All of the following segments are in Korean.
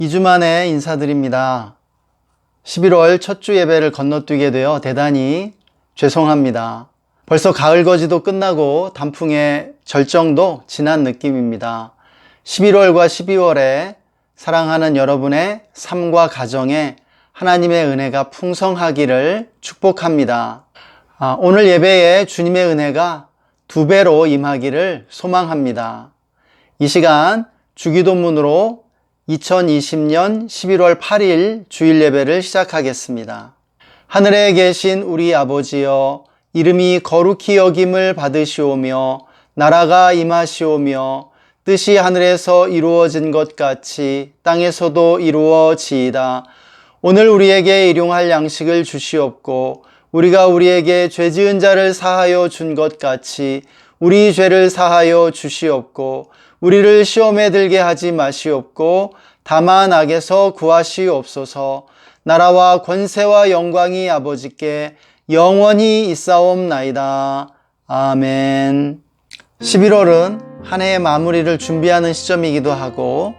2주 만에 인사드립니다. 11월 첫 주 예배를 건너뛰게 되어 대단히 죄송합니다. 벌써 가을 거지도 끝나고 단풍의 절정도 지난 느낌입니다. 11월과 12월에 사랑하는 여러분의 삶과 가정에 하나님의 은혜가 풍성하기를 축복합니다. 오늘 예배에 주님의 은혜가 2배로 임하기를 소망합니다. 이 시간 주기도문으로 2020년 11월 8일 주일 예배를 시작하겠습니다. 하늘에 계신 우리 아버지여, 이름이 거룩히 여김을 받으시오며 나라가 임하시오며 뜻이 하늘에서 이루어진 것 같이 땅에서도 이루어지이다. 오늘 우리에게 일용할 양식을 주시옵고 우리가 우리에게 죄 지은 자를 사하여 준 것 같이 우리 죄를 사하여 주시옵고 우리를 시험에 들게 하지 마시옵고 다만 악에서 구하시옵소서. 나라와 권세와 영광이 아버지께 영원히 있사옵나이다. 아멘. 11월은 한 해의 마무리를 준비하는 시점이기도 하고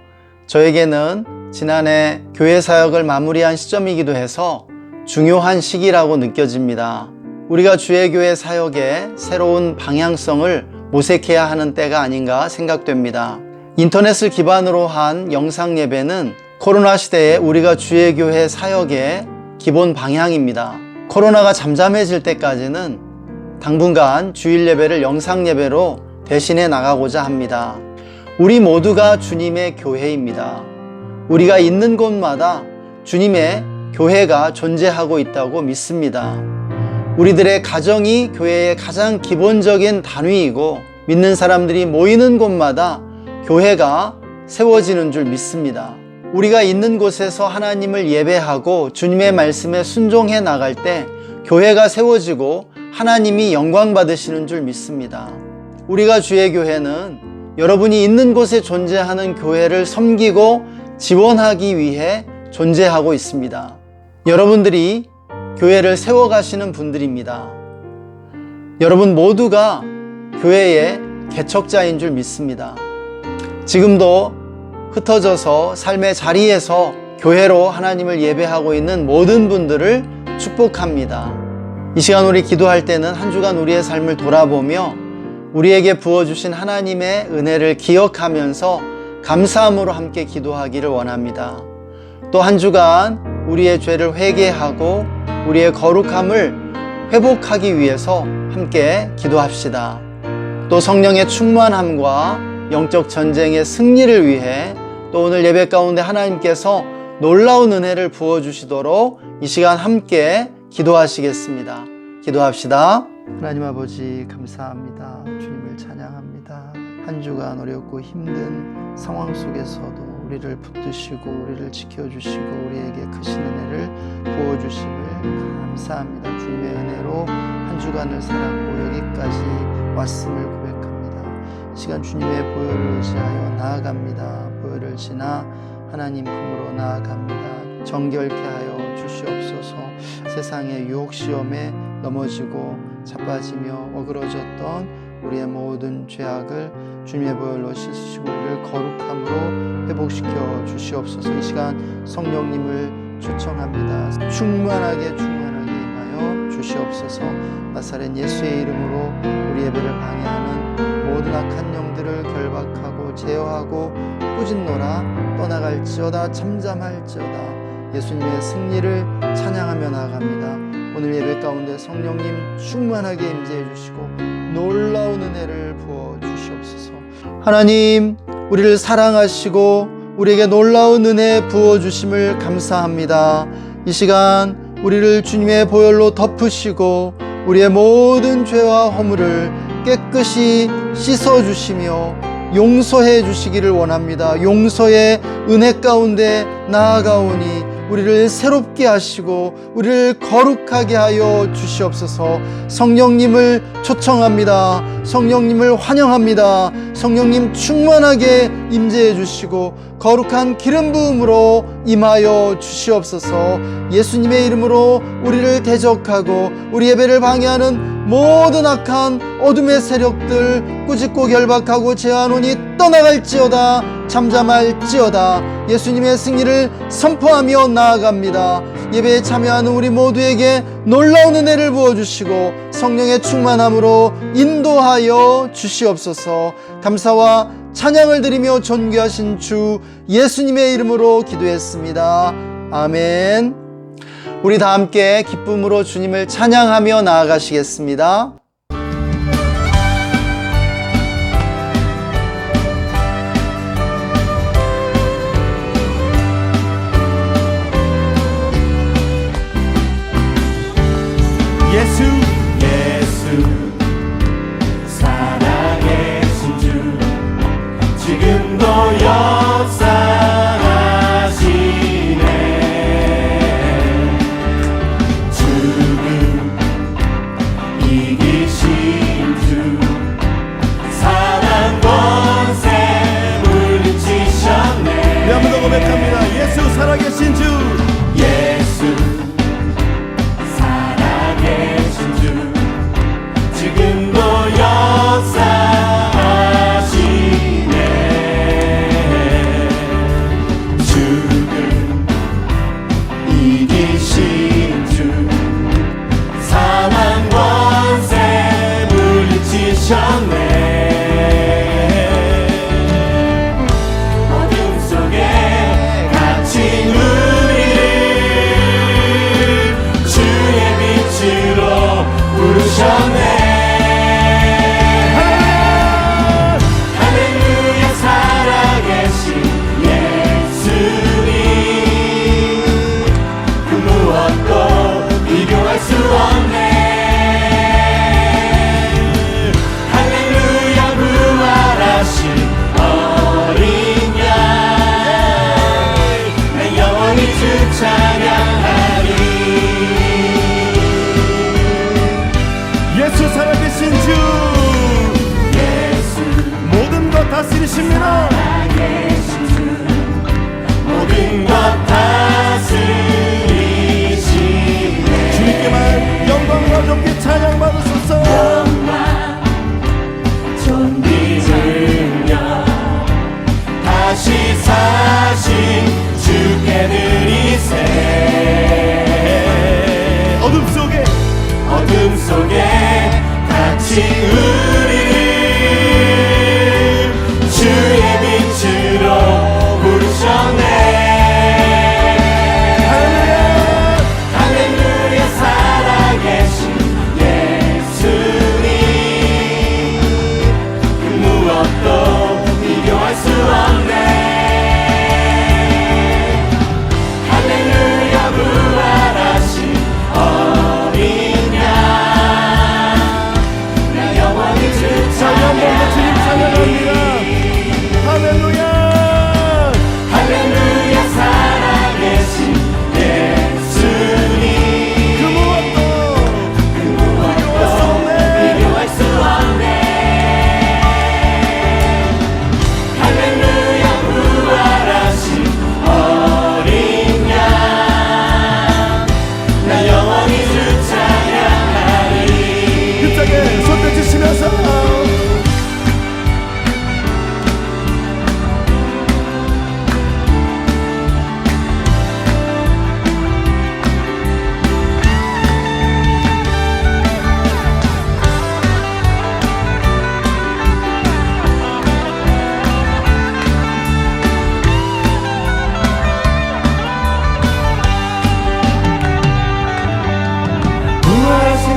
저에게는 지난해 교회 사역을 마무리한 시점이기도 해서 중요한 시기라고 느껴집니다. 우리가 주의 교회 사역에 새로운 방향성을 모색해야 하는 때가 아닌가 생각됩니다. 인터넷을 기반으로 한 영상 예배는 코로나 시대에 우리가 주의 교회 사역의 기본 방향입니다. 코로나가 잠잠해질 때까지는 당분간 주일 예배를 영상 예배로 대신해 나가고자 합니다. 우리 모두가 주님의 교회입니다. 우리가 있는 곳마다 주님의 교회가 존재하고 있다고 믿습니다. 우리들의 가정이 교회의 가장 기본적인 단위이고 믿는 사람들이 모이는 곳마다 교회가 세워지는 줄 믿습니다. 우리가 있는 곳에서 하나님을 예배하고 주님의 말씀에 순종해 나갈 때 교회가 세워지고 하나님이 영광 받으시는 줄 믿습니다. 우리가 주의 교회는 여러분이 있는 곳에 존재하는 교회를 섬기고 지원하기 위해 존재하고 있습니다. 여러분들이 교회를 세워가시는 분들입니다. 여러분 모두가 교회의 개척자인 줄 믿습니다. 지금도 흩어져서 삶의 자리에서 교회로 하나님을 예배하고 있는 모든 분들을 축복합니다. 이 시간 우리 기도할 때는 한 주간 우리의 삶을 돌아보며 우리에게 부어주신 하나님의 은혜를 기억하면서 감사함으로 함께 기도하기를 원합니다. 또 한 주간 우리의 죄를 회개하고 우리의 거룩함을 회복하기 위해서 함께 기도합시다. 또 성령의 충만함과 영적 전쟁의 승리를 위해 또 오늘 예배 가운데 하나님께서 놀라운 은혜를 부어주시도록 이 시간 함께 기도하시겠습니다. 기도합시다. 하나님 아버지 감사합니다. 주님을 찬양합니다. 한 주간 어렵고 힘든 상황 속에서도 우리를 붙드시고 우리를 지켜주시고 우리에게 크신 은혜를 부어주심을 감사합니다. 주님의 은혜로 한 주간을 살았고 여기까지 왔음을 고백합니다. 이 시간 주님의 보혈을 의지하여 나아갑니다. 보혈을 지나 하나님 품으로 나아갑니다. 정결케 하여 주시옵소서. 세상의 유혹시험에 넘어지고 자빠지며 어그러졌던 우리의 모든 죄악을 주님의 보혈로 씻으시고 우리를 거룩함으로 회복시켜 주시옵소서. 이 시간 성령님을 초청합니다. 충만하게 임하여 주시옵소서. 나사렛 예수의 이름으로 우리 예배를 방해하는 모든 악한 영들을 결박하고 제어하고 꾸짖노라. 떠나갈지어다 잠잠할지어다. 예수님의 승리를 찬양하며 나아갑니다. 오늘 예배 가운데 성령님 충만하게 임재해 주시고 놀라운 은혜를 부어 주시옵소서. 하나님, 우리를 사랑하시고 우리에게 놀라운 은혜 부어 주심을 감사합니다. 이 시간 우리를 주님의 보혈로 덮으시고 우리의 모든 죄와 허물을 깨끗이 씻어 주시며 용서해 주시기를 원합니다. 용서의 은혜 가운데 나아가오니 우리를 새롭게 하시고 우리를 거룩하게 하여 주시옵소서. 성령님을 초청합니다. 성령님을 환영합니다. 성령님 충만하게 임재해 주시고 거룩한 기름 부음으로 임하여 주시옵소서. 예수님의 이름으로 우리를 대적하고 우리 예배를 방해하는 모든 악한 어둠의 세력들 꾸짖고 결박하고 제하노니 떠나갈지어다 잠잠할지어다. 예수님의 승리를 선포하며 나아갑니다. 예배에 참여하는 우리 모두에게 놀라운 은혜를 부어주시고 성령의 충만함으로 인도하여 주시옵소서. 감사와 찬양을 드리며 존귀하신 주 예수님의 이름으로 기도했습니다. 아멘. 우리 다 함께 기쁨으로 주님을 찬양하며 나아가시겠습니다. 예수 살아계신 주 지금도 역사하시네. 죽음 이기신 주 사랑 권세 물리치셨네. 우리 한 번 더 고백합니다. 예수 살아계신 주 예수 지금도 역사하시네. 죽음 이기신 주 사망 권세 물리치셨네. 어둠 속에 갇힌 우리를 주의 빛으로 부르셨네. 예수 살아계신 주 예수 모든 것 다스리십니다. 모든 것 다스리시네. 주님께만 영광과 존귀 찬양 받으소서. 영광 존귀 능력 다시 사신 주께 드리세. 어둠 속에 갇힌 우리를 주의 빛으로 부르셨네. 할렐루야 할렐루야 살아계신 예수님 그 무엇도 비교할 수 없네. 할렐루야 부활하신 할렐루야 할렐루야 살아계신 예수님 그 무엇도 비교할 수 없네. 할렐루야 부활하신 어린 양 나 영원히 주 찬양하리. 힘차게 손 떼주시면서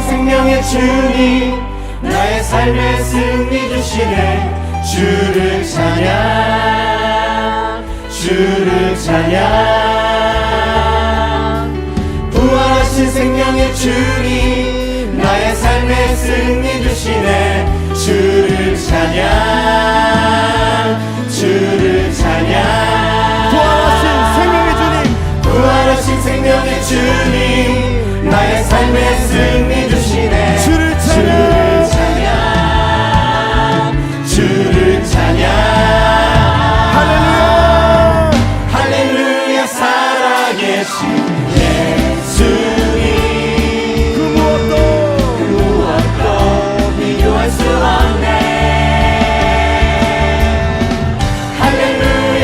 생명의 주님 나의 삶의 승리 주시네. 주를 찬양 주를 찬양. 부활하신 생명의 주님 나의 삶의 승리 주시네. 주를 찬양 주를 찬양. 부활하신 생명의 주님 부활하신 생명의 주님 나의 삶의 승리 주시네. 주를 찬양 주를 찬양. 할렐루야 할렐루야 살아계신 예수님 그 무엇도 비교할 수 없네. 할렐루야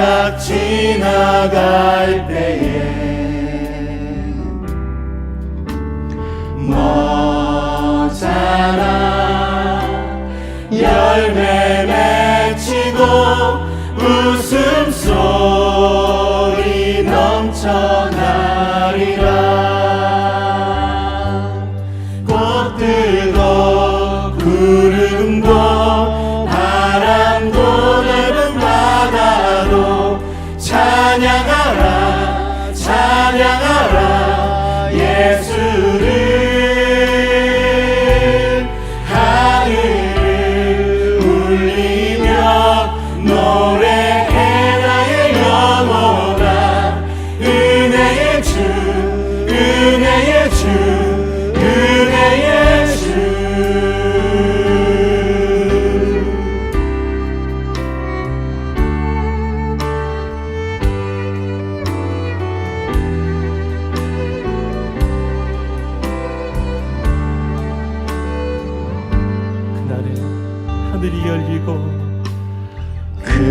딱 지나갈 때에 모자라 열매 맺히고 웃음소리 넘쳐나리라. 꽃들도 구름도 바람도 넓은 바다도 찬양하라 찬양하라 예수를. 하늘을 울리며 노래해 나의 영혼아. 은혜의 주 은혜의 주 은혜의 주. 그날에 하늘이 열리고 그날에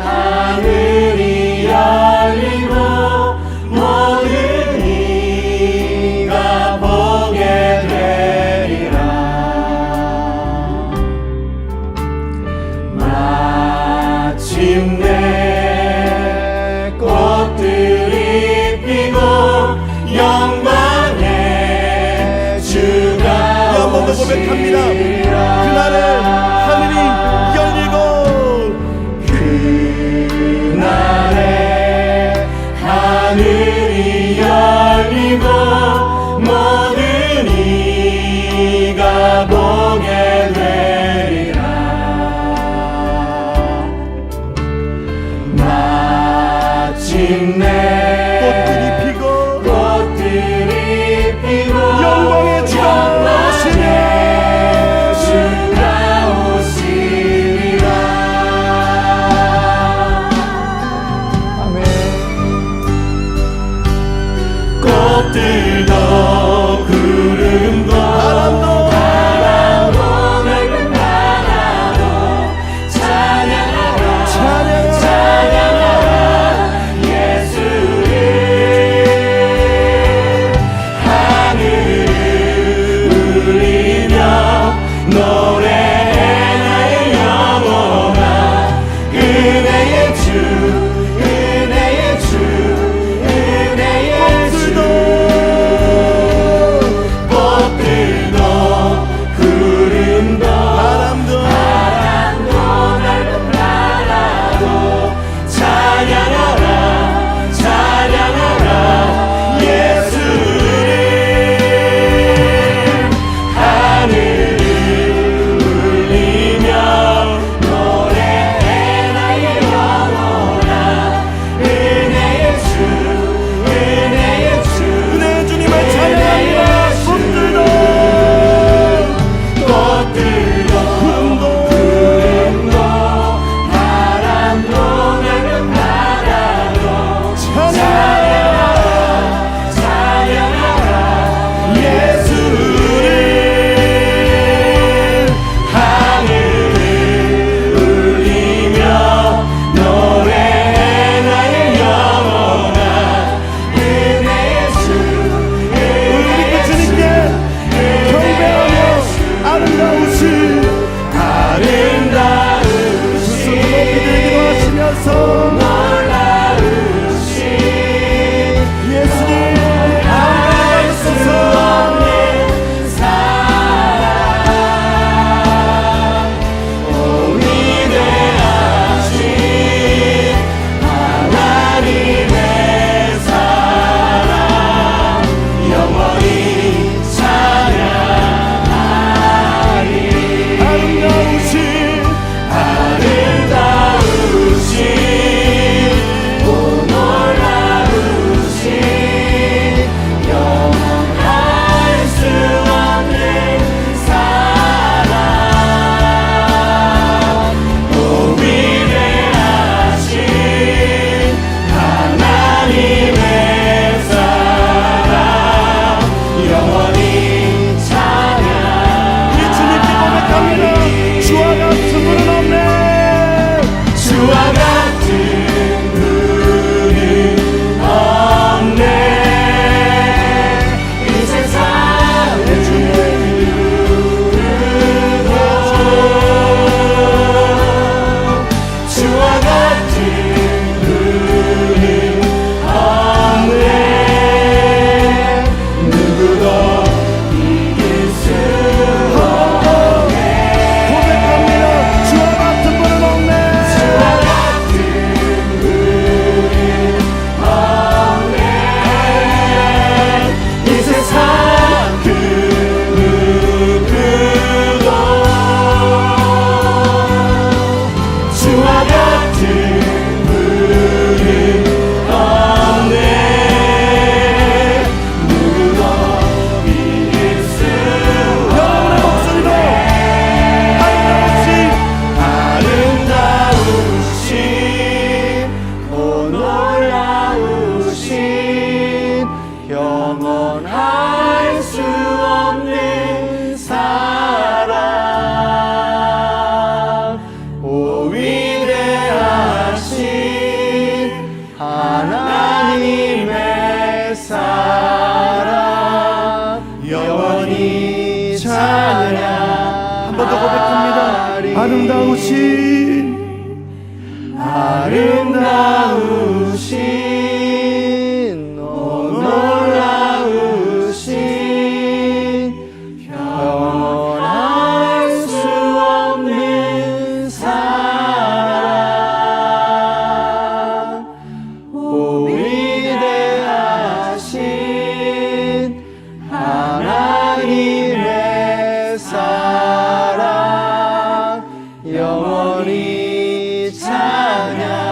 하늘이 열리고 모든 이가 보게 되리라. 마침내 꽃들이 피고 영광의 주가 오시리라. 고백합니다. 그날에 하늘이 열리고 그날에 하늘이 열리고 모든 이가 보게 되리라. 아름다우신 놀라우신 변할 수 없는 사랑 오 위대하신 하나님의 사랑 영원히 찬양하리.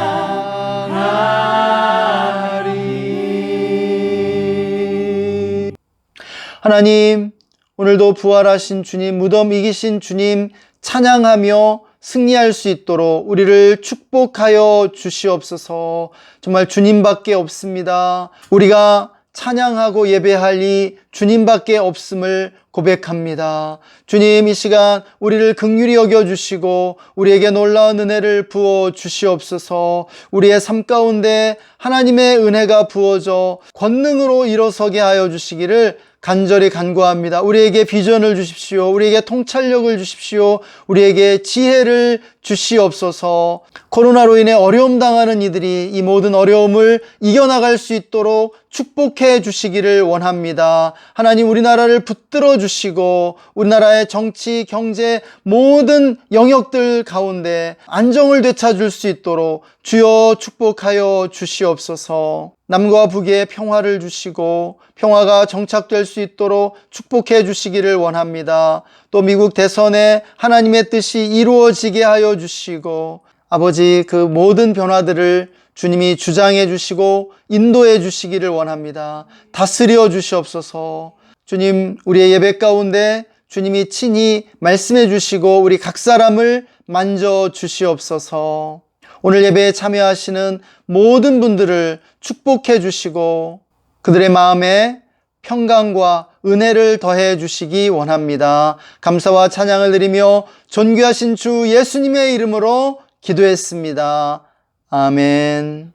하나님, 오늘도 부활하신 주님, 무덤 이기신 주님 찬양하며 승리할 수 있도록 우리를 축복하여 주시옵소서. 정말 주님밖에 없습니다. 우리가 찬양하고 예배할 이 주님밖에 없음을 고백합니다. 주님, 이 시간 우리를 긍휼히 여겨주시고 우리에게 놀라운 은혜를 부어 주시옵소서. 우리의 삶 가운데 하나님의 은혜가 부어져 권능으로 일어서게 하여 주시기를 간절히 간구합니다. 우리에게 비전을 주십시오. 우리에게 통찰력을 주십시오. 우리에게 지혜를 주시옵소서. 코로나로 인해 어려움 당하는 이들이 이 모든 어려움을 이겨나갈 수 있도록 축복해 주시기를 원합니다. 하나님, 우리나라를 붙들어 주시고 우리나라의 정치, 경제 모든 영역들 가운데 안정을 되찾을 수 있도록 주여 축복하여 주시옵소서. 남과 북에 평화를 주시고 평화가 정착될 수 있도록 축복해 주시기를 원합니다. 또 미국 대선에 하나님의 뜻이 이루어지게 하여 주시고 아버지, 그 모든 변화들을 주님이 주장해 주시고 인도해 주시기를 원합니다. 다스려 주시옵소서. 주님, 우리의 예배 가운데 주님이 친히 말씀해 주시고 우리 각 사람을 만져 주시옵소서. 오늘 예배에 참여하시는 모든 분들을 축복해 주시고 그들의 마음에 평강과 은혜를 더해 주시기 원합니다. 감사와 찬양을 드리며 존귀하신 주 예수님의 이름으로 기도했습니다. 아멘.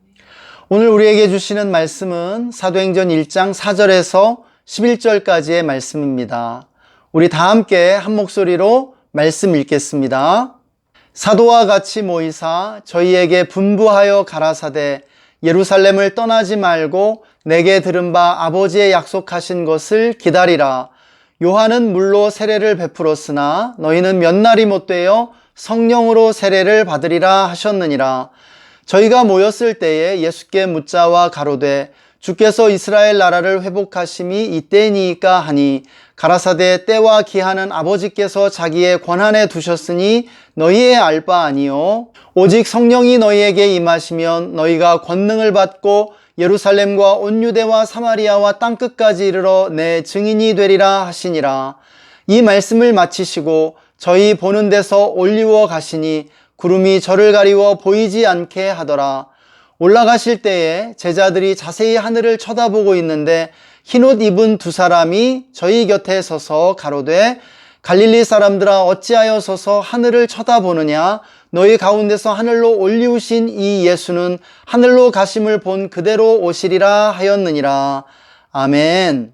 오늘 우리에게 주시는 말씀은 사도행전 1장 4절에서 11절까지의 말씀입니다. 우리 다 함께 한 목소리로 말씀 읽겠습니다. 사도와 같이 모이사 저희에게 분부하여 가라사대 예루살렘을 떠나지 말고 내게 들은 바 아버지의 약속하신 것을 기다리라. 요한은 물로 세례를 베풀었으나 너희는 몇 날이 못되어 성령으로 세례를 받으리라 하셨느니라. 저희가 모였을 때에 예수께 묻자와 가로되 주께서 이스라엘 나라를 회복하심이 이때니이까 하니 가라사대 때와 기한은 아버지께서 자기의 권한에 두셨으니 너희의 알 바 아니요 오직 성령이 너희에게 임하시면 너희가 권능을 받고 예루살렘과 온 유대와 사마리아와 땅끝까지 이르러 내 증인이 되리라 하시니라. 이 말씀을 마치시고 저희 보는 데서 올리워 가시니 구름이 저를 가리워 보이지 않게 하더라. 올라가실 때에 제자들이 자세히 하늘을 쳐다보고 있는데 흰옷 입은 두 사람이 저희 곁에 서서 가로되 갈릴리 사람들아 어찌하여 서서 하늘을 쳐다보느냐. 너희 가운데서 하늘로 올리우신 이 예수는 하늘로 가심을 본 그대로 오시리라 하였느니라. 아멘.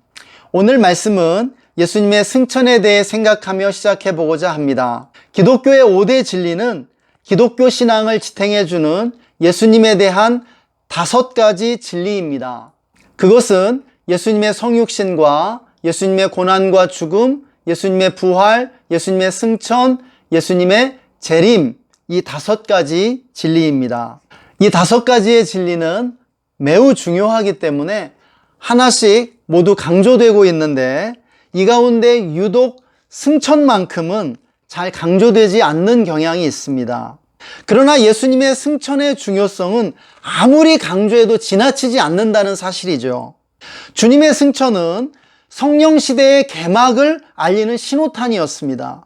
오늘 말씀은 예수님의 승천에 대해 생각하며 시작해 보고자 합니다. 기독교의 5대 진리는 기독교 신앙을 지탱해 주는 예수님에 대한 5가지 진리입니다. 그것은 예수님의 성육신과 예수님의 고난과 죽음, 예수님의 부활, 예수님의 승천, 예수님의 재림, 이 5가지 진리입니다. 이 5가지의 진리는 매우 중요하기 때문에 하나씩 모두 강조되고 있는데 이 가운데 유독 승천만큼은 잘 강조되지 않는 경향이 있습니다. 그러나 예수님의 승천의 중요성은 아무리 강조해도 지나치지 않는다는 사실이죠. 주님의 승천은 성령 시대의 개막을 알리는 신호탄이었습니다.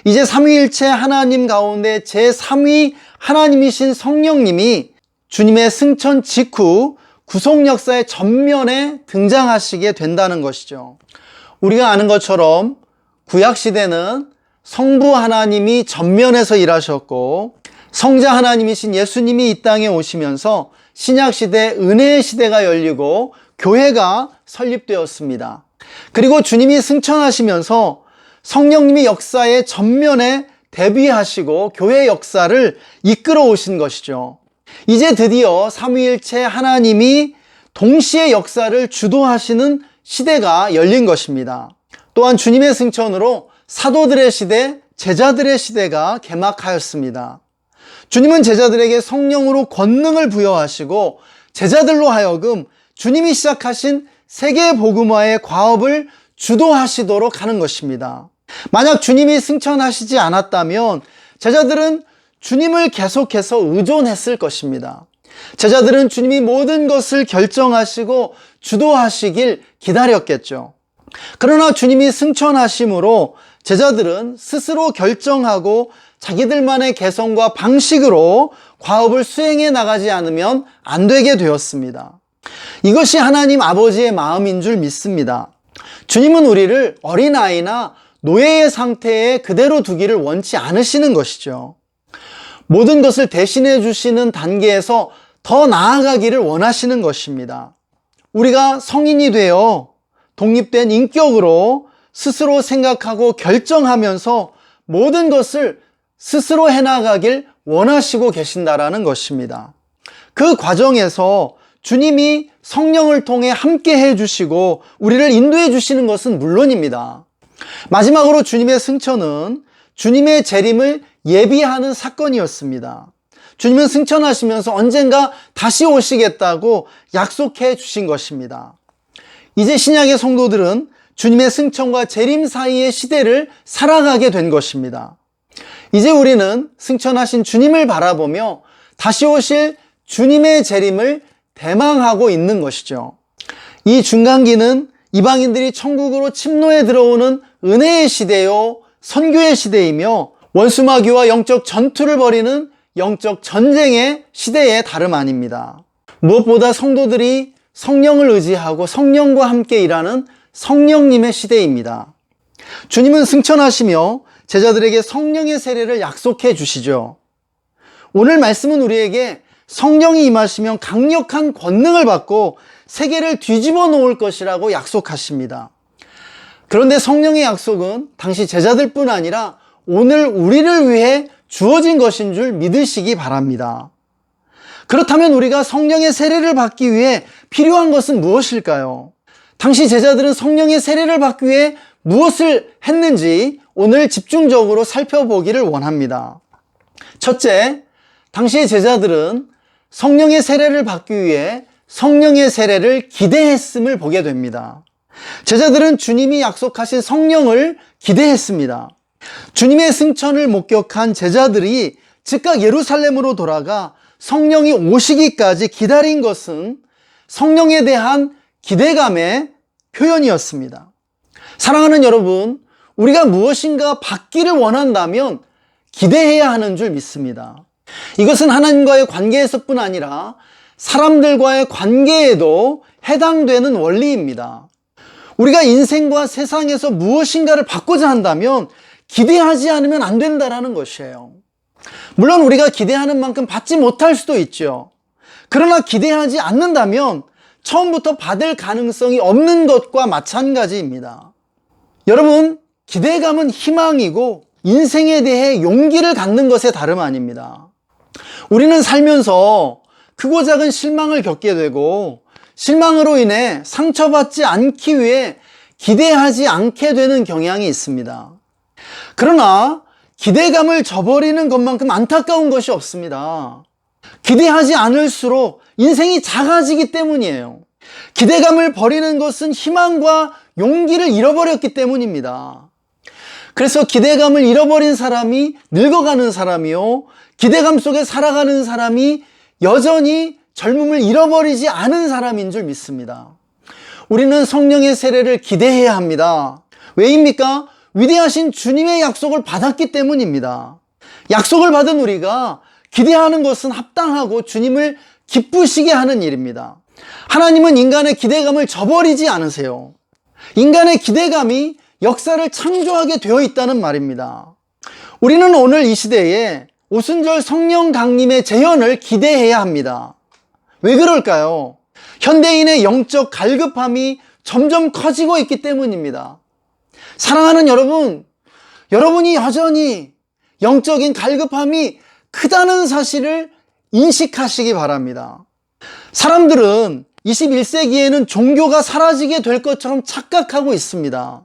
이제 삼위일체 하나님 가운데 제3위 하나님이신 성령님이 주님의 승천 직후 구속 역사의 전면에 등장하시게 된다는 것이죠. 우리가 아는 것처럼 구약시대는 성부 하나님이 전면에서 일하셨고 성자 하나님이신 예수님이 이 땅에 오시면서 신약시대 은혜의 시대가 열리고 교회가 설립되었습니다. 그리고 주님이 승천하시면서 성령님이 역사의 전면에 대비하시고 교회 역사를 이끌어 오신 것이죠. 이제 드디어 삼위일체 하나님이 동시에 역사를 주도하시는 시대가 열린 것입니다. 또한 주님의 승천으로 사도들의 시대, 제자들의 시대가 개막하였습니다. 주님은 제자들에게 성령으로 권능을 부여하시고 제자들로 하여금 주님이 시작하신 세계 복음화의 과업을 주도하시도록 하는 것입니다. 만약 주님이 승천하시지 않았다면 제자들은 주님을 계속해서 의존했을 것입니다. 제자들은 주님이 모든 것을 결정하시고 주도하시길 기다렸겠죠. 그러나 주님이 승천하심으로 제자들은 스스로 결정하고 자기들만의 개성과 방식으로 과업을 수행해 나가지 않으면 안 되게 되었습니다. 이것이 하나님 아버지의 마음인 줄 믿습니다. 주님은 우리를 어린아이나 노예의 상태에 그대로 두기를 원치 않으시는 것이죠. 모든 것을 대신해 주시는 단계에서 더 나아가기를 원하시는 것입니다. 우리가 성인이 되어 독립된 인격으로 스스로 생각하고 결정하면서 모든 것을 스스로 해나가길 원하시고 계신다라는 것입니다. 그 과정에서 주님이 성령을 통해 함께 해주시고 우리를 인도해 주시는 것은 물론입니다. 마지막으로 주님의 승천은 주님의 재림을 예비하는 사건이었습니다. 주님은 승천하시면서 언젠가 다시 오시겠다고 약속해 주신 것입니다. 이제 신약의 성도들은 주님의 승천과 재림 사이의 시대를 살아가게 된 것입니다. 이제 우리는 승천하신 주님을 바라보며 다시 오실 주님의 재림을 대망하고 있는 것이죠. 이 중간기는 이방인들이 천국으로 침노해 들어오는 은혜의 시대요, 선교의 시대이며 원수마귀와 영적 전투를 벌이는 영적 전쟁의 시대에 다름 아닙니다. 무엇보다 성도들이 성령을 의지하고 성령과 함께 일하는 성령님의 시대입니다. 주님은 승천하시며 제자들에게 성령의 세례를 약속해 주시죠. 오늘 말씀은 우리에게 성령이 임하시면 강력한 권능을 받고 세계를 뒤집어 놓을 것이라고 약속하십니다. 그런데 성령의 약속은 당시 제자들뿐 아니라 오늘 우리를 위해 주어진 것인 줄 믿으시기 바랍니다. 그렇다면 우리가 성령의 세례를 받기 위해 필요한 것은 무엇일까요? 당시 제자들은 성령의 세례를 받기 위해 무엇을 했는지 오늘 집중적으로 살펴보기를 원합니다. 첫째, 당시의 제자들은 성령의 세례를 받기 위해 성령의 세례를 기대했음을 보게 됩니다. 제자들은 주님이 약속하신 성령을 기대했습니다. 주님의 승천을 목격한 제자들이 즉각 예루살렘으로 돌아가 성령이 오시기까지 기다린 것은 성령에 대한 기대감의 표현이었습니다. 사랑하는 여러분, 우리가 무엇인가 받기를 원한다면 기대해야 하는 줄 믿습니다. 이것은 하나님과의 관계에서뿐 아니라 사람들과의 관계에도 해당되는 원리입니다. 우리가 인생과 세상에서 무엇인가를 받고자 한다면 기대하지 않으면 안 된다는 것이에요. 물론 우리가 기대하는 만큼 받지 못할 수도 있죠. 그러나 기대하지 않는다면 처음부터 받을 가능성이 없는 것과 마찬가지입니다. 여러분, 기대감은 희망이고 인생에 대해 용기를 갖는 것에 다름 아닙니다. 우리는 살면서 크고 작은 실망을 겪게 되고 실망으로 인해 상처받지 않기 위해 기대하지 않게 되는 경향이 있습니다. 그러나 기대감을 저버리는 것만큼 안타까운 것이 없습니다. 기대하지 않을수록 인생이 작아지기 때문이에요. 기대감을 버리는 것은 희망과 용기를 잃어버렸기 때문입니다. 그래서 기대감을 잃어버린 사람이 늙어가는 사람이요, 기대감 속에 살아가는 사람이 여전히 젊음을 잃어버리지 않은 사람인 줄 믿습니다. 우리는 성령의 세례를 기대해야 합니다. 왜입니까? 위대하신 주님의 약속을 받았기 때문입니다. 약속을 받은 우리가 기대하는 것은 합당하고 주님을 기쁘시게 하는 일입니다. 하나님은 인간의 기대감을 저버리지 않으세요. 인간의 기대감이 역사를 창조하게 되어 있다는 말입니다. 우리는 오늘 이 시대에 오순절 성령 강림의 재현을 기대해야 합니다. 왜 그럴까요? 현대인의 영적 갈급함이 점점 커지고 있기 때문입니다. 사랑하는 여러분, 여러분이 여전히 영적인 갈급함이 크다는 사실을 인식하시기 바랍니다. 사람들은 21세기에는 종교가 사라지게 될 것처럼 착각하고 있습니다.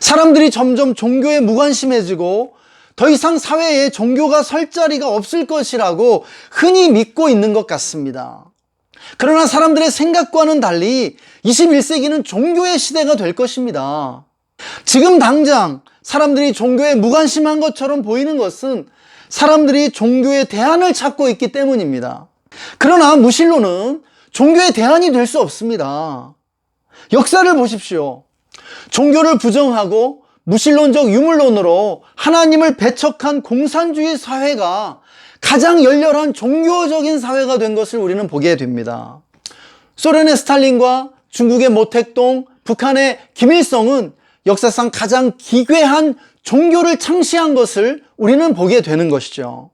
사람들이 점점 종교에 무관심해지고 더 이상 사회에 종교가 설 자리가 없을 것이라고 흔히 믿고 있는 것 같습니다. 그러나 사람들의 생각과는 달리 21세기는 종교의 시대가 될 것입니다. 지금 당장 사람들이 종교에 무관심한 것처럼 보이는 것은 사람들이 종교의 대안을 찾고 있기 때문입니다. 그러나 무신론은 종교의 대안이 될 수 없습니다. 역사를 보십시오. 종교를 부정하고 무신론적 유물론으로 하나님을 배척한 공산주의 사회가 가장 열렬한 종교적인 사회가 된 것을 우리는 보게 됩니다. 소련의 스탈린과 중국의 모택동, 북한의 김일성은 역사상 가장 기괴한 종교를 창시한 것을 우리는 보게 되는 것이죠.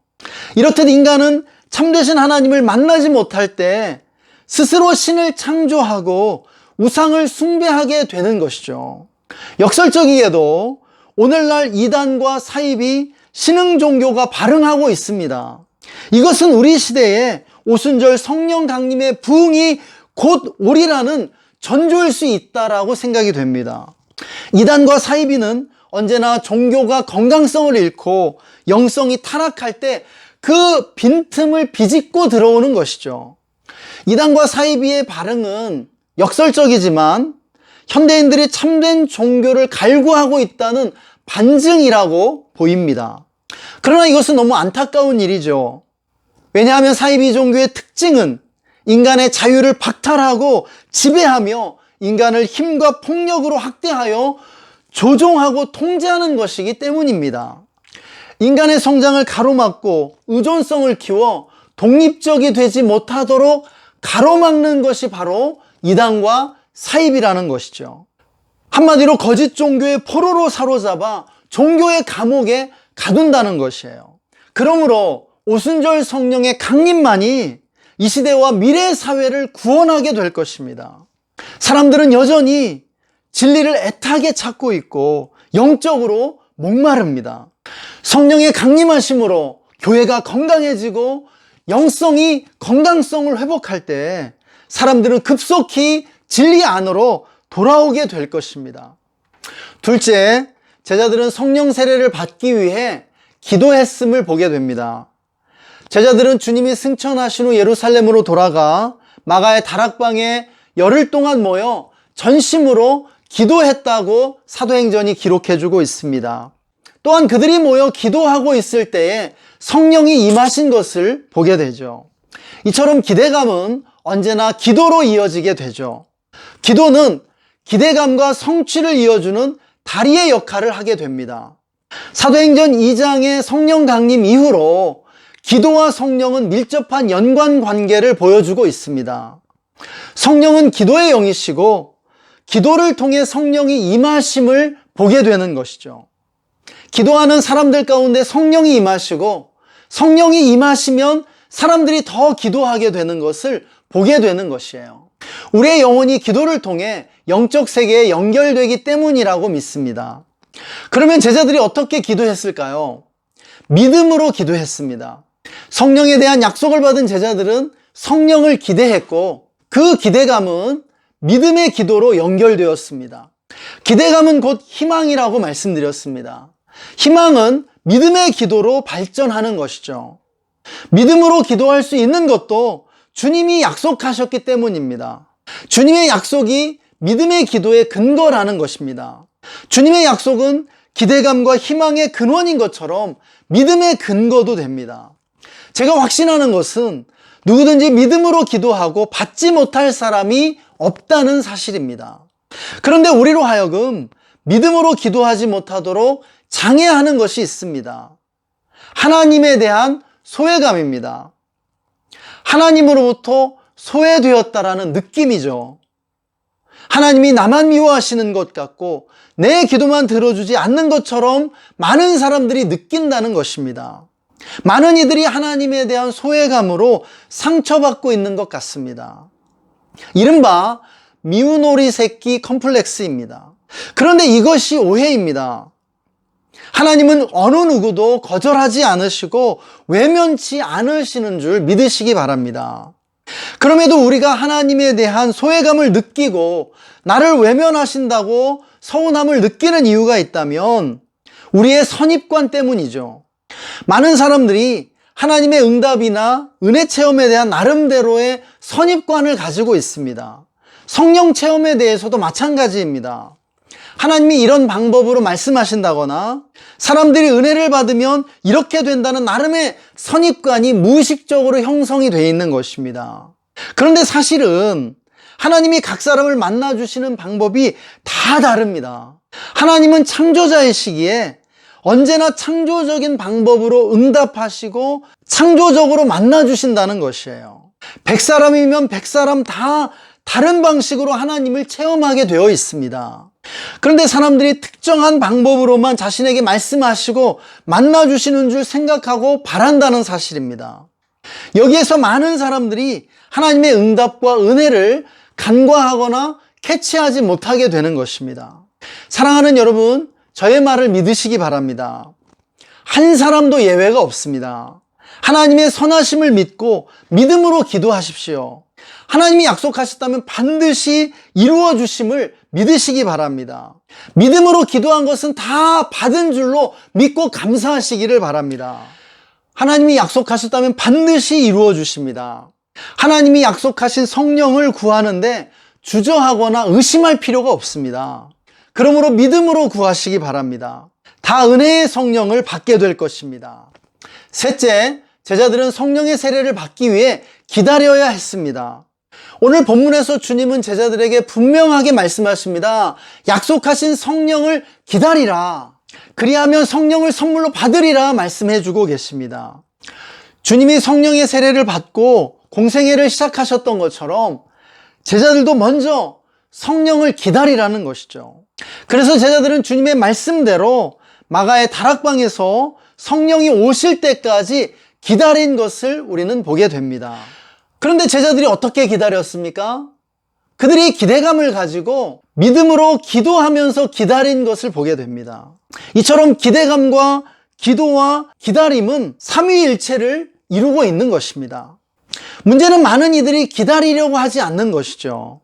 이렇듯 인간은 참되신 하나님을 만나지 못할 때 스스로 신을 창조하고 우상을 숭배하게 되는 것이죠. 역설적이게도 오늘날 이단과 사입이 신흥 종교가 발흥하고 있습니다. 이것은 우리 시대에 오순절 성령 강림의 부흥이 곧 오리라는 전조일 수 있다라고 생각이 됩니다. 이단과 사이비는 언제나 종교가 건강성을 잃고 영성이 타락할 때 그 빈틈을 비집고 들어오는 것이죠. 이단과 사이비의 발흥은 역설적이지만 현대인들이 참된 종교를 갈구하고 있다는 반증이라고 보입니다. 그러나 이것은 너무 안타까운 일이죠. 왜냐하면 사이비 종교의 특징은 인간의 자유를 박탈하고 지배하며 인간을 힘과 폭력으로 학대하여 조종하고 통제하는 것이기 때문입니다. 인간의 성장을 가로막고 의존성을 키워 독립적이 되지 못하도록 가로막는 것이 바로 이단과 사입이라는 것이죠. 한마디로 거짓 종교의 포로로 사로잡아 종교의 감옥에 가둔다는 것이에요. 그러므로 오순절 성령의 강림만이 이 시대와 미래의 사회를 구원하게 될 것입니다. 사람들은 여전히 진리를 애타게 찾고 있고 영적으로 목마릅니다. 성령의 강림하심으로 교회가 건강해지고 영성이 건강성을 회복할 때 사람들은 급속히 진리 안으로 돌아오게 될 것입니다. 둘째, 제자들은 성령 세례를 받기 위해 기도했음을 보게 됩니다. 제자들은 주님이 승천하신 후 예루살렘으로 돌아가 마가의 다락방에 열흘 동안 모여 전심으로 기도했다고 사도행전이 기록해주고 있습니다. 또한 그들이 모여 기도하고 있을 때에 성령이 임하신 것을 보게 되죠. 이처럼 기대감은 언제나 기도로 이어지게 되죠. 기도는 기대감과 성취를 이어주는 다리의 역할을 하게 됩니다. 사도행전 2장의 성령 강림 이후로 기도와 성령은 밀접한 연관 관계를 보여주고 있습니다. 성령은 기도의 영이시고 기도를 통해 성령이 임하심을 보게 되는 것이죠. 기도하는 사람들 가운데 성령이 임하시고 성령이 임하시면 사람들이 더 기도하게 되는 것을 보게 되는 것이에요. 우리의 영혼이 기도를 통해 영적 세계에 연결되기 때문이라고 믿습니다. 그러면 제자들이 어떻게 기도했을까요? 믿음으로 기도했습니다. 성령에 대한 약속을 받은 제자들은 성령을 기대했고 그 기대감은 믿음의 기도로 연결되었습니다. 기대감은 곧 희망이라고 말씀드렸습니다. 희망은 믿음의 기도로 발전하는 것이죠. 믿음으로 기도할 수 있는 것도 주님이 약속하셨기 때문입니다. 주님의 약속이 믿음의 기도의 근거라는 것입니다. 주님의 약속은 기대감과 희망의 근원인 것처럼 믿음의 근거도 됩니다. 제가 확신하는 것은 누구든지 믿음으로 기도하고 받지 못할 사람이 없다는 사실입니다. 그런데 우리로 하여금 믿음으로 기도하지 못하도록 장애하는 것이 있습니다. 하나님에 대한 소외감입니다. 하나님으로부터 소외되었다라는 느낌이죠. 하나님이 나만 미워하시는 것 같고 내 기도만 들어주지 않는 것처럼 많은 사람들이 느낀다는 것입니다. 많은 이들이 하나님에 대한 소외감으로 상처받고 있는 것 같습니다. 이른바 미운 오리 새끼 컴플렉스입니다. 그런데 이것이 오해입니다. 하나님은 어느 누구도 거절하지 않으시고 외면치 않으시는 줄 믿으시기 바랍니다. 그럼에도 우리가 하나님에 대한 소외감을 느끼고 나를 외면하신다고 서운함을 느끼는 이유가 있다면 우리의 선입관 때문이죠. 많은 사람들이 하나님의 응답이나 은혜 체험에 대한 나름대로의 선입관을 가지고 있습니다. 성령 체험에 대해서도 마찬가지입니다. 하나님이 이런 방법으로 말씀하신다거나 사람들이 은혜를 받으면 이렇게 된다는 나름의 선입관이 무의식적으로 형성이 되어 있는 것입니다. 그런데 사실은 하나님이 각 사람을 만나주시는 방법이 다 다릅니다. 하나님은 창조자이시기에 언제나 창조적인 방법으로 응답하시고 창조적으로 만나주신다는 것이에요. 100사람이면 100사람 다 다른 방식으로 하나님을 체험하게 되어 있습니다. 그런데 사람들이 특정한 방법으로만 자신에게 말씀하시고 만나주시는 줄 생각하고 바란다는 사실입니다. 여기에서 많은 사람들이 하나님의 응답과 은혜를 간과하거나 캐치하지 못하게 되는 것입니다. 사랑하는 여러분, 저의 말을 믿으시기 바랍니다. 한 사람도 예외가 없습니다. 하나님의 선하심을 믿고 믿음으로 기도하십시오. 하나님이 약속하셨다면 반드시 이루어 주심을 믿으시기 바랍니다. 믿음으로 기도한 것은 다 받은 줄로 믿고 감사하시기를 바랍니다. 하나님이 약속하셨다면 반드시 이루어 주십니다. 하나님이 약속하신 성령을 구하는데 주저하거나 의심할 필요가 없습니다. 그러므로 믿음으로 구하시기 바랍니다. 다 은혜의 성령을 받게 될 것입니다. 셋째, 제자들은 성령의 세례를 받기 위해 기다려야 했습니다. 오늘 본문에서 주님은 제자들에게 분명하게 말씀하십니다. 약속하신 성령을 기다리라. 그리하면 성령을 선물로 받으리라 말씀해 주고 계십니다. 주님이 성령의 세례를 받고 공생애를 시작하셨던 것처럼 제자들도 먼저 성령을 기다리라는 것이죠. 그래서 제자들은 주님의 말씀대로 마가의 다락방에서 성령이 오실 때까지 기다린 것을 우리는 보게 됩니다. 그런데 제자들이 어떻게 기다렸습니까? 그들이 기대감을 가지고 믿음으로 기도하면서 기다린 것을 보게 됩니다. 이처럼 기대감과 기도와 기다림은 삼위일체를 이루고 있는 것입니다. 문제는 많은 이들이 기다리려고 하지 않는 것이죠.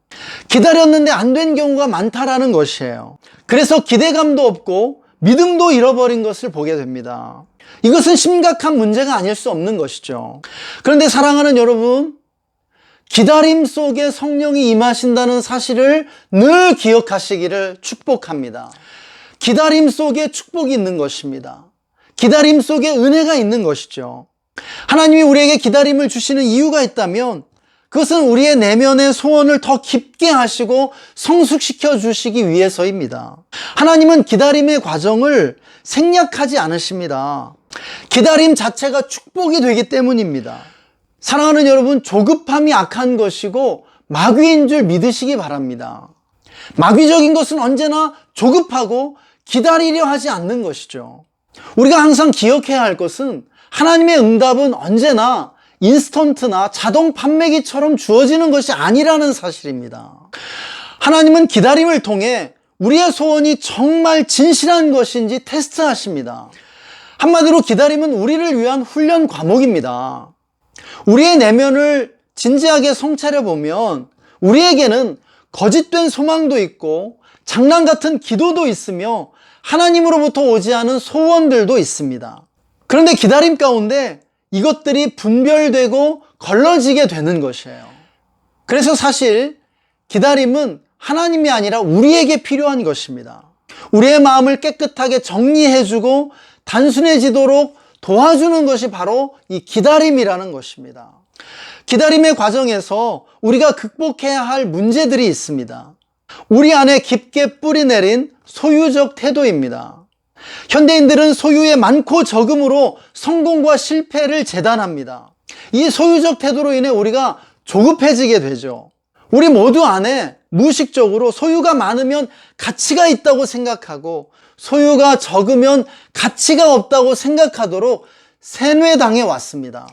기다렸는데 안 된 경우가 많다라는 것이에요. 그래서 기대감도 없고 믿음도 잃어버린 것을 보게 됩니다. 이것은 심각한 문제가 아닐 수 없는 것이죠. 그런데 사랑하는 여러분, 기다림 속에 성령이 임하신다는 사실을 늘 기억하시기를 축복합니다. 기다림 속에 축복이 있는 것입니다. 기다림 속에 은혜가 있는 것이죠. 하나님이 우리에게 기다림을 주시는 이유가 있다면 그것은 우리의 내면의 소원을 더 깊게 하시고 성숙시켜 주시기 위해서입니다. 하나님은 기다림의 과정을 생략하지 않으십니다. 기다림 자체가 축복이 되기 때문입니다. 사랑하는 여러분, 조급함이 악한 것이고 마귀인 줄 믿으시기 바랍니다. 마귀적인 것은 언제나 조급하고 기다리려 하지 않는 것이죠. 우리가 항상 기억해야 할 것은 하나님의 응답은 언제나 인스턴트나 자동 판매기처럼 주어지는 것이 아니라는 사실입니다. 하나님은 기다림을 통해 우리의 소원이 정말 진실한 것인지 테스트하십니다. 한마디로 기다림은 우리를 위한 훈련 과목입니다. 우리의 내면을 진지하게 성찰해 보면 우리에게는 거짓된 소망도 있고 장난 같은 기도도 있으며 하나님으로부터 오지 않은 소원들도 있습니다. 그런데 기다림 가운데 이것들이 분별되고 걸러지게 되는 것이에요. 그래서 사실 기다림은 하나님이 아니라 우리에게 필요한 것입니다. 우리의 마음을 깨끗하게 정리해주고 단순해지도록 도와주는 것이 바로 이 기다림이라는 것입니다. 기다림의 과정에서 우리가 극복해야 할 문제들이 있습니다. 우리 안에 깊게 뿌리내린 소유적 태도입니다. 현대인들은 소유의 많고 적음으로 성공과 실패를 재단합니다. 이 소유적 태도로 인해 우리가 조급해지게 되죠. 우리 모두 안에 무의식적으로 소유가 많으면 가치가 있다고 생각하고 소유가 적으면 가치가 없다고 생각하도록 세뇌당해 왔습니다.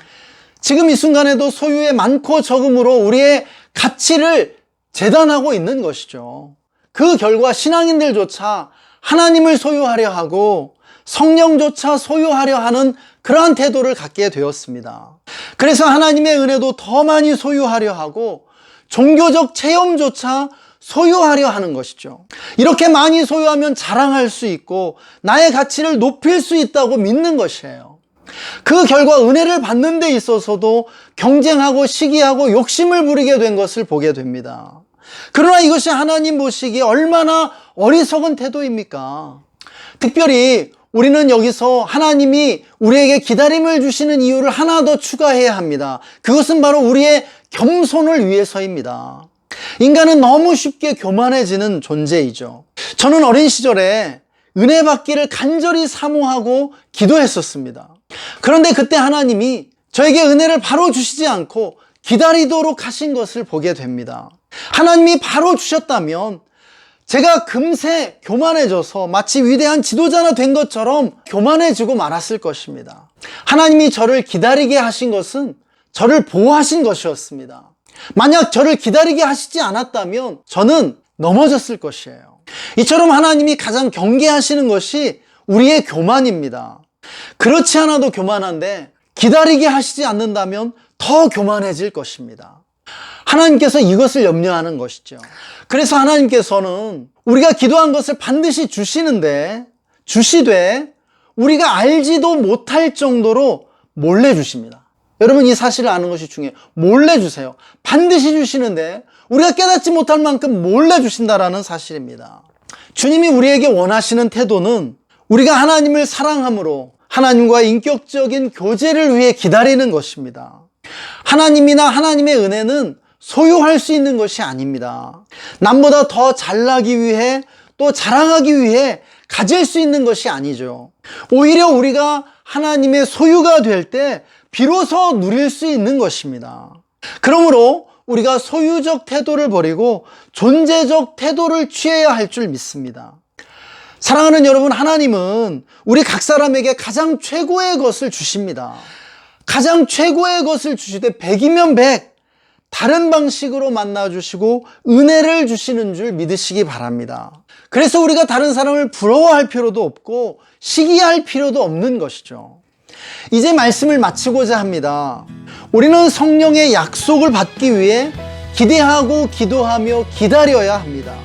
지금 이 순간에도 소유의 많고 적음으로 우리의 가치를 재단하고 있는 것이죠. 그 결과 신앙인들조차 하나님을 소유하려 하고 성령조차 소유하려 하는 그러한 태도를 갖게 되었습니다. 그래서 하나님의 은혜도 더 많이 소유하려 하고 종교적 체험조차 소유하려 하는 것이죠. 이렇게 많이 소유하면 자랑할 수 있고 나의 가치를 높일 수 있다고 믿는 것이에요. 그 결과 은혜를 받는 데 있어서도 경쟁하고 시기하고 욕심을 부리게 된 것을 보게 됩니다. 그러나 이것이 하나님 보시기에 얼마나 어리석은 태도입니까? 특별히 우리는 여기서 하나님이 우리에게 기다림을 주시는 이유를 하나 더 추가해야 합니다. 그것은 바로 우리의 겸손을 위해서입니다. 인간은 너무 쉽게 교만해지는 존재이죠. 저는 어린 시절에 은혜 받기를 간절히 사모하고 기도했었습니다. 그런데 그때 하나님이 저에게 은혜를 바로 주시지 않고 기다리도록 하신 것을 보게 됩니다. 하나님이 바로 주셨다면 제가 금세 교만해져서 마치 위대한 지도자나 된 것처럼 교만해지고 말았을 것입니다. 하나님이 저를 기다리게 하신 것은 저를 보호하신 것이었습니다. 만약 저를 기다리게 하시지 않았다면 저는 넘어졌을 것이에요. 이처럼 하나님이 가장 경계하시는 것이 우리의 교만입니다. 그렇지 않아도 교만한데 기다리게 하시지 않는다면 더 교만해질 것입니다. 하나님께서 이것을 염려하는 것이죠. 그래서 하나님께서는 우리가 기도한 것을 반드시 주시되 우리가 알지도 못할 정도로 몰래 주십니다. 여러분, 이 사실을 아는 것이 중요해요. 몰래 주세요. 반드시 주시는데 우리가 깨닫지 못할 만큼 몰래 주신다라는 사실입니다. 주님이 우리에게 원하시는 태도는 우리가 하나님을 사랑함으로 하나님과 인격적인 교제를 위해 기다리는 것입니다. 하나님이나 하나님의 은혜는 소유할 수 있는 것이 아닙니다. 남보다 더 잘나기 위해 또 자랑하기 위해 가질 수 있는 것이 아니죠. 오히려 우리가 하나님의 소유가 될 때 비로소 누릴 수 있는 것입니다. 그러므로 우리가 소유적 태도를 버리고 존재적 태도를 취해야 할 줄 믿습니다. 사랑하는 여러분, 하나님은 우리 각 사람에게 가장 최고의 것을 주십니다. 가장 최고의 것을 주시되 100이면 100 다른 방식으로 만나주시고 은혜를 주시는 줄 믿으시기 바랍니다. 그래서 우리가 다른 사람을 부러워할 필요도 없고 시기할 필요도 없는 것이죠. 이제 말씀을 마치고자 합니다. 우리는 성령의 약속을 받기 위해 기대하고 기도하며 기다려야 합니다.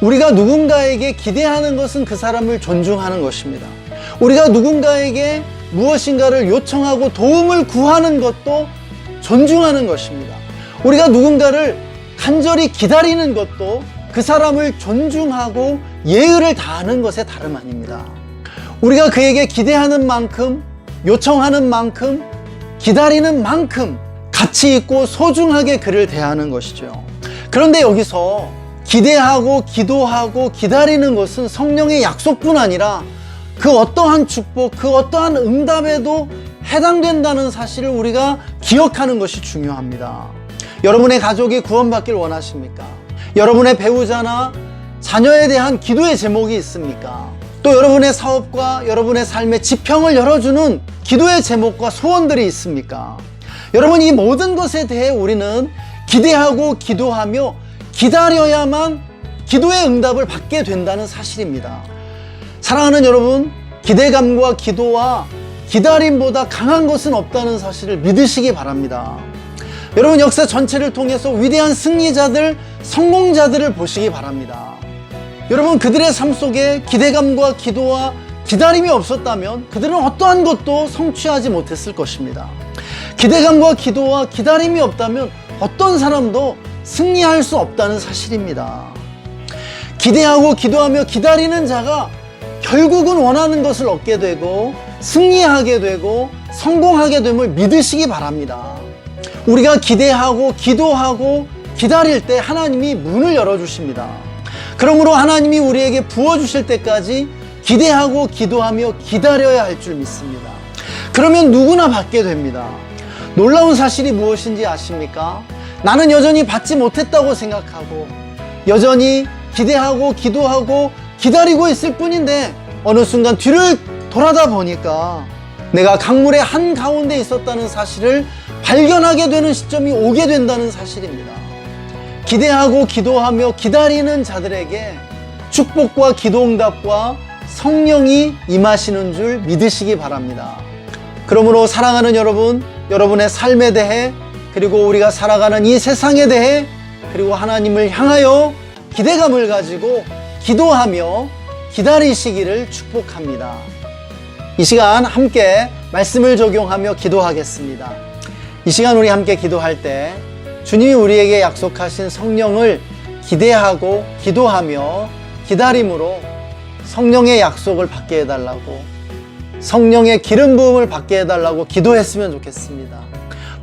우리가 누군가에게 기대하는 것은 그 사람을 존중하는 것입니다. 우리가 누군가에게 무엇인가를 요청하고 도움을 구하는 것도 존중하는 것입니다. 우리가 누군가를 간절히 기다리는 것도 그 사람을 존중하고 예의를 다하는 것에 다름 아닙니다. 우리가 그에게 기대하는 만큼, 요청하는 만큼, 기다리는 만큼 가치 있고 소중하게 그를 대하는 것이죠. 그런데 여기서 기대하고 기도하고 기다리는 것은 성령의 약속뿐 아니라 그 어떠한 축복, 그 어떠한 응답에도 해당된다는 사실을 우리가 기억하는 것이 중요합니다. 여러분의 가족이 구원받길 원하십니까? 여러분의 배우자나 자녀에 대한 기도의 제목이 있습니까? 또 여러분의 사업과 여러분의 삶의 지평을 열어주는 기도의 제목과 소원들이 있습니까? 여러분, 이 모든 것에 대해 우리는 기대하고 기도하며 기다려야만 기도의 응답을 받게 된다는 사실입니다. 사랑하는 여러분, 기대감과 기도와 기다림보다 강한 것은 없다는 사실을 믿으시기 바랍니다. 여러분, 역사 전체를 통해서 위대한 승리자들, 성공자들을 보시기 바랍니다. 여러분, 그들의 삶 속에 기대감과 기도와 기다림이 없었다면 그들은 어떠한 것도 성취하지 못했을 것입니다. 기대감과 기도와 기다림이 없다면 어떤 사람도 승리할 수 없다는 사실입니다. 기대하고 기도하며 기다리는 자가 결국은 원하는 것을 얻게 되고 승리하게 되고 성공하게 됨을 믿으시기 바랍니다. 우리가 기대하고 기도하고 기다릴 때 하나님이 문을 열어주십니다. 그러므로 하나님이 우리에게 부어주실 때까지 기대하고 기도하며 기다려야 할 줄 믿습니다. 그러면 누구나 받게 됩니다. 놀라운 사실이 무엇인지 아십니까? 나는 여전히 받지 못했다고 생각하고 여전히 기대하고 기도하고 기다리고 있을 뿐인데 어느 순간 뒤를 돌아다 보니까 내가 강물의 한가운데 있었다는 사실을 발견하게 되는 시점이 오게 된다는 사실입니다. 기대하고 기도하며 기다리는 자들에게 축복과 기도응답과 성령이 임하시는 줄 믿으시기 바랍니다. 그러므로 사랑하는 여러분, 여러분의 삶에 대해, 그리고 우리가 살아가는 이 세상에 대해, 그리고 하나님을 향하여 기대감을 가지고 기도하며 기다리시기를 축복합니다. 이 시간 함께 말씀을 적용하며 기도하겠습니다. 이 시간 우리 함께 기도할 때 주님이 우리에게 약속하신 성령을 기대하고 기도하며 기다림으로 성령의 약속을 받게 해달라고, 성령의 기름 부음을 받게 해달라고 기도했으면 좋겠습니다.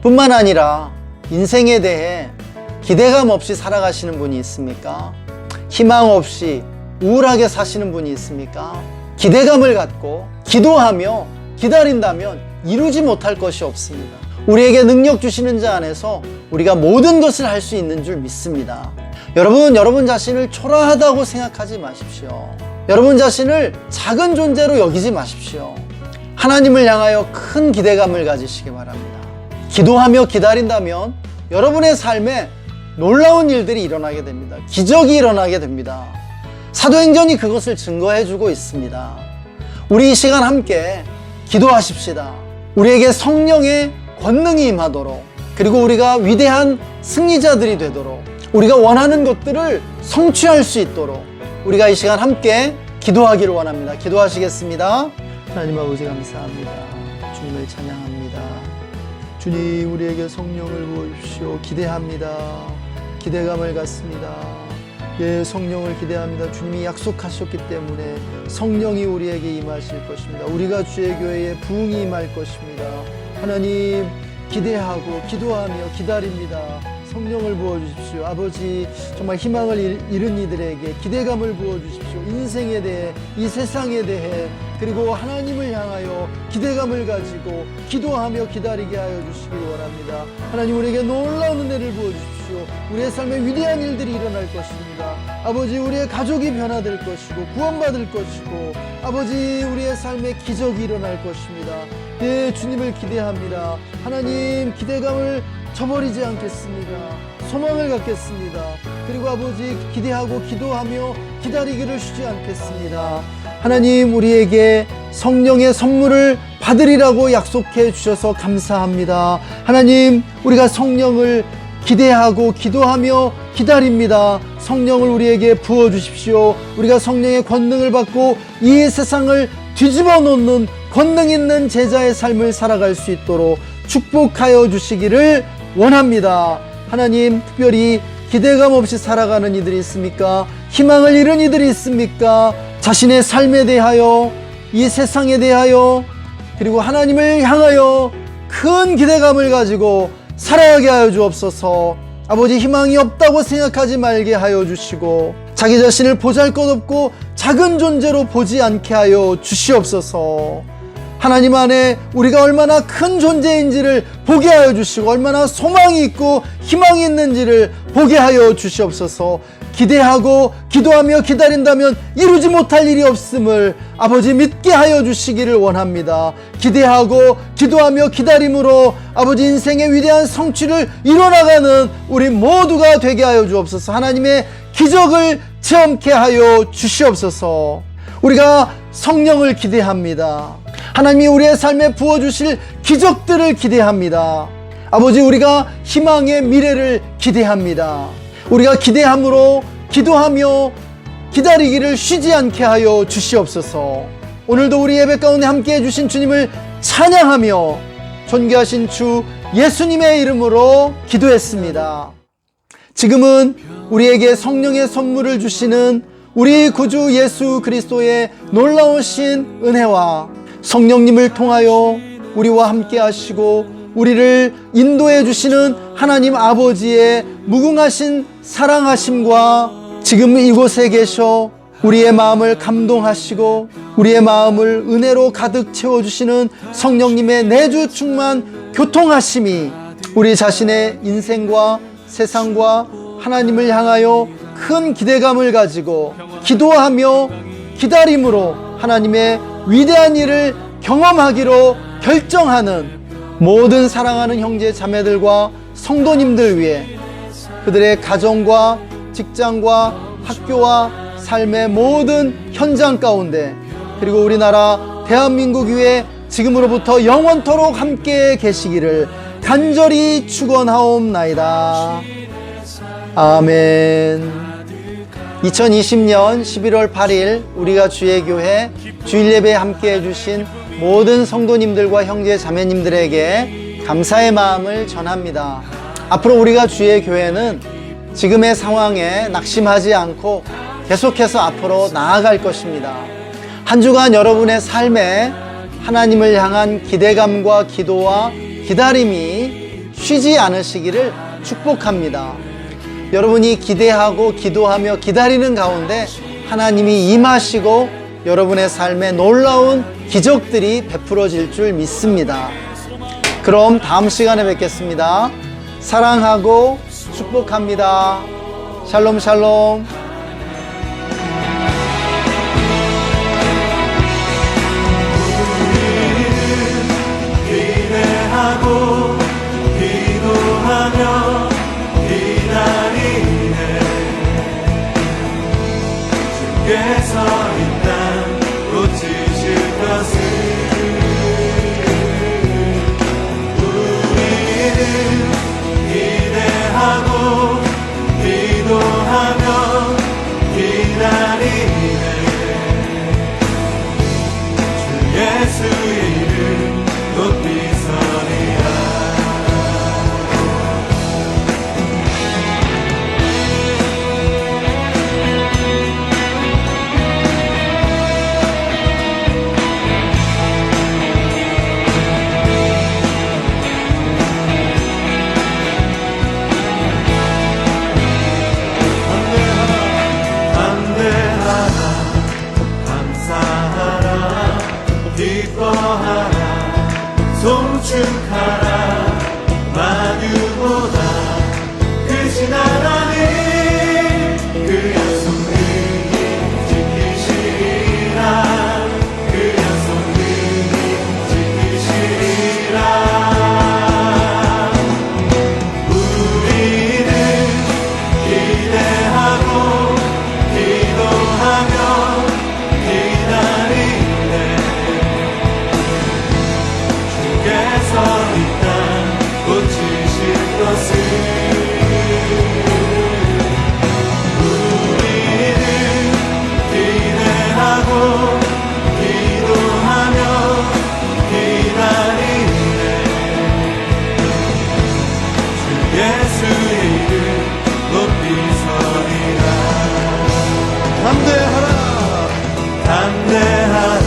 뿐만 아니라 인생에 대해 기대감 없이 살아가시는 분이 있습니까? 희망 없이 우울하게 사시는 분이 있습니까? 기대감을 갖고 기도하며 기다린다면 이루지 못할 것이 없습니다. 우리에게 능력 주시는 자 안에서 우리가 모든 것을 할 수 있는 줄 믿습니다. 여러분 자신을 초라하다고 생각하지 마십시오. 여러분 자신을 작은 존재로 여기지 마십시오. 하나님을 향하여 큰 기대감을 가지시기 바랍니다. 기도하며 기다린다면 여러분의 삶에 놀라운 일들이 일어나게 됩니다. 기적이 일어나게 됩니다. 사도행전이 그것을 증거해주고 있습니다. 우리 이 시간 함께 기도하십시다. 우리에게 성령의 권능이 임하도록, 그리고 우리가 위대한 승리자들이 되도록, 우리가 원하는 것들을 성취할 수 있도록 우리가 이 시간 함께 기도하기를 원합니다. 기도하시겠습니다. 하나님 아버지 감사합니다. 주님을 찬양합니다. 주님, 우리에게 성령을 부어주십시오. 기대합니다. 기대감을 갖습니다. 예, 성령을 기대합니다. 주님이 약속하셨기 때문에 성령이 우리에게 임하실 것입니다. 우리가 주의 교회에 부흥이 임할 것입니다. 하나님, 기대하고 기도하며 기다립니다. 성령을 부어주십시오. 아버지, 정말 희망을 잃은 이들에게 기대감을 부어주십시오. 인생에 대해, 이 세상에 대해, 그리고 하나님을 향하여 기대감을 가지고 기도하며 기다리게 하여 주시기 원합니다. 하나님, 우리에게 놀라운 은혜를 부어주십시오. 우리의 삶에 위대한 일들이 일어날 것입니다. 아버지, 우리의 가족이 변화될 것이고 구원받을 것이고, 아버지, 우리의 삶에 기적이 일어날 것입니다. 예, 주님을 기대합니다. 하나님, 기대감을 저버리지 않겠습니다. 소망을 갖겠습니다. 그리고 아버지, 기대하고 기도하며 기다리기를 쉬지 않겠습니다. 하나님, 우리에게 성령의 선물을 받으리라고 약속해 주셔서 감사합니다. 하나님, 우리가 성령을 기대하고 기도하며 기다립니다. 성령을 우리에게 부어주십시오. 우리가 성령의 권능을 받고 이 세상을 뒤집어 놓는 권능 있는 제자의 삶을 살아갈 수 있도록 축복하여 주시기를 원합니다. 하나님, 특별히 기대감 없이 살아가는 이들이 있습니까? 희망을 잃은 이들이 있습니까? 자신의 삶에 대하여, 이 세상에 대하여, 그리고 하나님을 향하여 큰 기대감을 가지고 살아가게 하여 주옵소서. 아버지, 희망이 없다고 생각하지 말게 하여 주시고, 자기 자신을 보잘것없고 작은 존재로 보지 않게 하여 주시옵소서. 하나님 안에 우리가 얼마나 큰 존재인지를 보게 하여 주시고, 얼마나 소망이 있고 희망이 있는지를 보게 하여 주시옵소서. 기대하고 기도하며 기다린다면 이루지 못할 일이 없음을 아버지 믿게 하여 주시기를 원합니다. 기대하고 기도하며 기다림으로 아버지 인생의 위대한 성취를 이뤄나가는 우리 모두가 되게 하여 주옵소서. 하나님의 기적을 체험케 하여 주시옵소서. 우리가 성령을 기대합니다. 하나님이 우리의 삶에 부어주실 기적들을 기대합니다. 아버지, 우리가 희망의 미래를 기대합니다. 우리가 기대함으로 기도하며 기다리기를 쉬지 않게 하여 주시옵소서. 오늘도 우리 예배 가운데 함께 해주신 주님을 찬양하며 존귀하신 주 예수님의 이름으로 기도했습니다. 지금은 우리에게 성령의 선물을 주시는 우리 구주 예수 그리스도의 놀라우신 은혜와 성령님을 통하여 우리와 함께 하시고 우리를 인도해 주시는 하나님 아버지의 무궁하신 사랑하심과 지금 이곳에 계셔 우리의 마음을 감동하시고 우리의 마음을 은혜로 가득 채워주시는 성령님의 내주 충만 교통하심이 우리 자신의 인생과 세상과 하나님을 향하여 큰 기대감을 가지고 기도하며 기다림으로 하나님의 위대한 일을 경험하기로 결정하는 모든 사랑하는 형제 자매들과 성도님들 위해 그들의 가정과 직장과 학교와 삶의 모든 현장 가운데 그리고 우리나라 대한민국 위에 지금으로부터 영원토록 함께 계시기를 간절히 축원하옵나이다. 아멘. 2020년 11월 8일 우리가 주의 교회 주일 예배에 함께 해주신 모든 성도님들과 형제 자매님들에게 감사의 마음을 전합니다. 앞으로 우리가 주의 교회는 지금의 상황에 낙심하지 않고 계속해서 앞으로 나아갈 것입니다. 한 주간 여러분의 삶에 하나님을 향한 기대감과 기도와 기다림이 쉬지 않으시기를 축복합니다. 여러분이 기대하고 기도하며 기다리는 가운데 하나님이 임하시고 여러분의 삶에 놀라운 기적들이 베풀어질 줄 믿습니다. 그럼 다음 시간에 뵙겠습니다. 사랑하고 축복합니다. 샬롬 샬롬. 기대하고 기도하며 기다리네 주께서 이 땅 고치실 것을 우리는 기대하고 기도하며 기다리네 주 예수의 이름 높이 서리라. 송축하라 만유보다 크신 하나님 그 약속 능히 지키시리라 그 약속 능히 지키시리라 우리는 기대하고 기도하며 기다리네 주께서 이 땅 고치실 것을 우리는 기대하고 기도하며 기다리네 주 예수의 이름 높이 서리라. 담대하라 담대하라